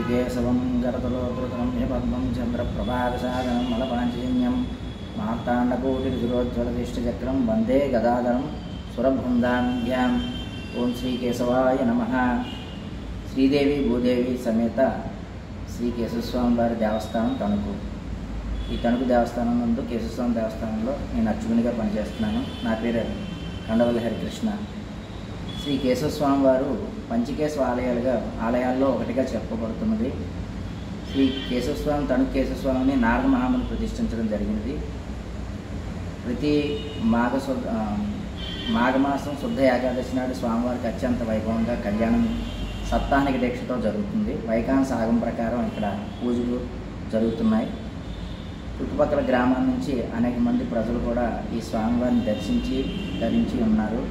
శ్రీకేశవం గరతలోకృతం యపద్మం చంద్రప్రభాసాదనం మలపాంచజన్యం మార్తాండకోటిరుద్రోజ్వలతిష్టచక్రం వందే గదాధరం సురబృందాంగ్యాం. ఓం శ్రీకేశవాయ నమః. శ్రీదేవి భూదేవి సమేత శ్రీ కేశవస్వామి వారి దేవస్థానం తణుకు. ఈ తణుకు దేవస్థానం నందు కేశవస్వామి దేవస్థానంలో నేను అర్చకునిగా పనిచేస్తున్నాను. నా పేరు కండవల్లి హరికృష్ణ. శ్రీ కేశవస్వామి వారు పంచకేశవ ఆలయాల్లో ఒకటిగా చెప్పబడుతున్నది. శ్రీ కేశవస్వామి తణుకు కేశవస్వామిని నారద మహాముని ప్రతిష్ఠించడం జరిగినది. ప్రతి మాఘమాసం శుద్ధ ఏకాదశి నాడు స్వామివారికి అత్యంత వైభవంగా కళ్యాణం సప్తాహిక దీక్షతో జరుగుతుంది. వైకాంస ఆగం ప్రకారం ఇక్కడ పూజలు జరుగుతున్నాయి. చుట్టుపక్కల గ్రామాల నుంచి అనేక మంది ప్రజలు కూడా ఈ స్వామివారిని ధరించి ఉన్నారు.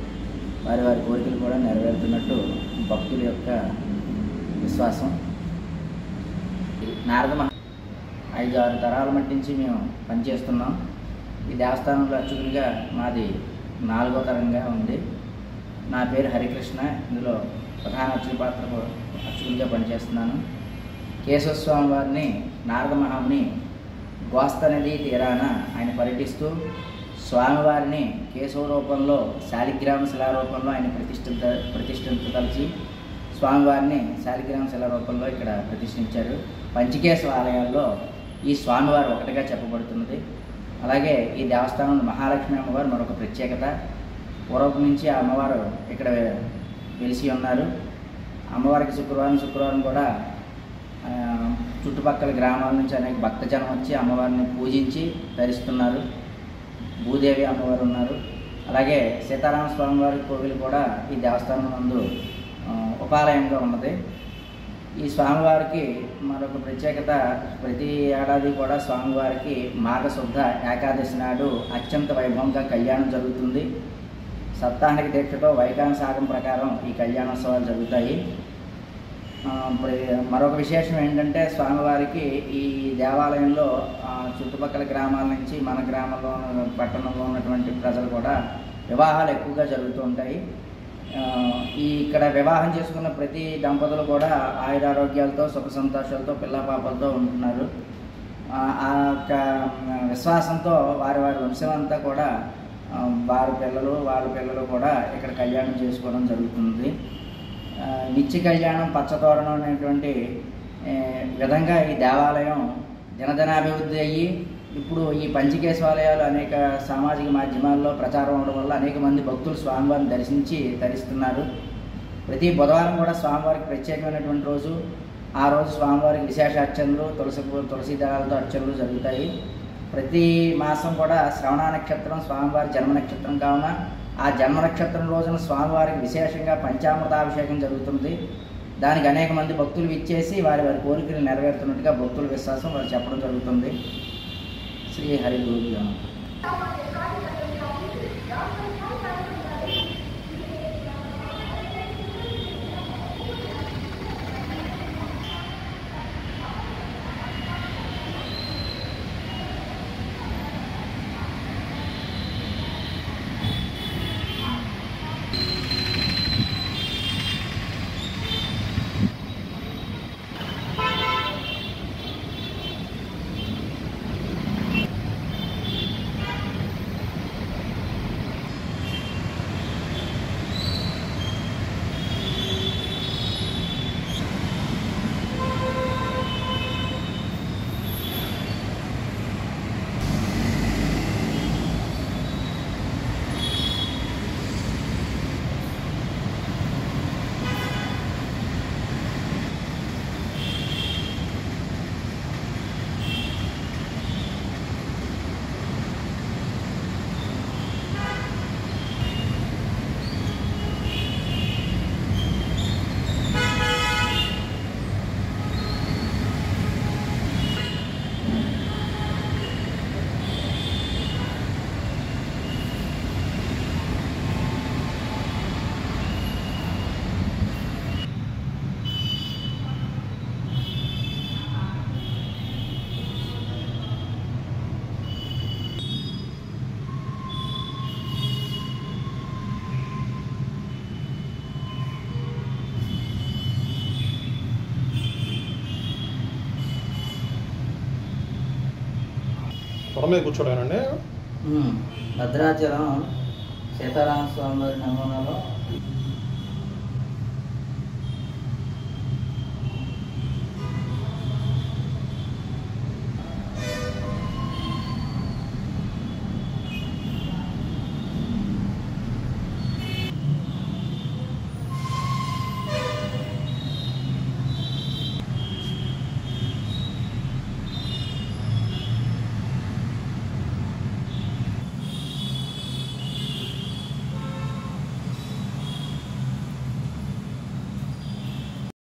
వారి వారి కోరికలు కూడా నెరవేరుతున్నట్టు భక్తుల యొక్క విశ్వాసం. నారద 5-6 తరాల మట్టించి మేము పనిచేస్తున్నాం. ఈ దేవస్థానంలో అర్చకునిగా మాది 4వ తరంగా ఉంది. నా పేరు హరికృష్ణ. ఇందులో ప్రధాన అర్చక పాత్రకు అర్చకునిగా పనిచేస్తున్నాను. కేశవస్వామి వారిని నారద మహాముని గోస్త నది తీరాన ఆయన పర్యటిస్తూ స్వామివారిని కేశవ రూపంలో శాలిగ్రామ శిలా రూపంలో ఆయన ప్రతిష్ఠించదలిచి స్వామివారిని శాలిగ్రామ శిలా రూపంలో ఇక్కడ ప్రతిష్ఠించారు. పంచకేశవ ఆలయాల్లో ఈ స్వామివారు ఒకటిగా చెప్పబడుతున్నది. అలాగే ఈ దేవస్థానంలో మహాలక్ష్మి అమ్మవారు మరొక ప్రత్యేకత. పూర్వం నుంచి ఆ అమ్మవారు ఇక్కడ వెలిసి ఉన్నారు. అమ్మవారికి శుక్రవారం కూడా చుట్టుపక్కల గ్రామాల నుంచి అనేక భక్తజనం వచ్చి అమ్మవారిని పూజించి ధరిస్తున్నారు. భూదేవి అమ్మవారు ఉన్నారు. అలాగే సీతారామ స్వామి వారి కోవిలు కూడా ఈ దేవస్థానం నందు ఉపాలయంగా ఉన్నది. ఈ స్వామివారికి మరొక ప్రత్యేకత, ప్రతి ఏడాది కూడా స్వామివారికి మాఘశుద్ధ ఏకాదశి నాడు అత్యంత వైభవంగా కళ్యాణం జరుగుతుంది. సప్తాహిక దీక్షతో వైకాంసాగం ప్రకారం ఈ కళ్యాణోత్సవాలు జరుగుతాయి. మరొక విశేషం ఏంటంటే స్వామివారికి ఈ దేవాలయంలో చుట్టుపక్కల గ్రామాల నుంచి మన గ్రామంలో పట్టణంలో ఉన్నటువంటి ప్రజలు కూడా వివాహాలు ఎక్కువగా జరుగుతూ ఉంటాయి. ఇక్కడ వివాహం చేసుకున్న ప్రతి దంపతులు కూడా ఆయురారోగ్యాలతో సుఖ సంతోషాలతో పిల్లపాపలతో ఉంటున్నారు. ఆ యొక్క విశ్వాసంతో వారి వంశం అంతా కూడా వాళ్ళ పిల్లలు కూడా ఇక్కడ కళ్యాణం చేసుకోవడం జరుగుతుంది. నిత్య కళ్యాణం పచ్చతోరణం అనేటువంటి విధంగా ఈ దేవాలయం దినదినాభివృద్ధి అయ్యి ఇప్పుడు ఈ పంచకేశవాలయాలు అనేక సామాజిక మాధ్యమాల్లో ప్రచారం అవడం వల్ల అనేక మంది భక్తులు స్వామివారిని దర్శించి తరిస్తున్నారు. ప్రతి బుధవారం కూడా స్వామివారికి ప్రత్యేకమైనటువంటి రోజు. ఆ రోజు స్వామివారికి విశేష అర్చనలు, తులసి దళాలతో అర్చనలు జరుగుతాయి. ప్రతి మాసం కూడా శ్రవణ నక్షత్రం స్వామివారి జన్మ నక్షత్రం కావున ఆ జన్మ నక్షత్రం రోజున స్వామివారికి విశేషంగా పంచామృతాభిషేకం జరుగుతుంది. దానికి అనేక మంది భక్తులు విచ్చేసి వారి కోరికలు నెరవేరుతున్నట్టుగా భక్తుల విశ్వాసం వారు చెప్పడం జరుగుతుంది. శ్రీ హరి గురు. పొడ మీద కూర్చోడానండి. భద్రాచలం సీతారామ స్వామి వారి నమూనాలో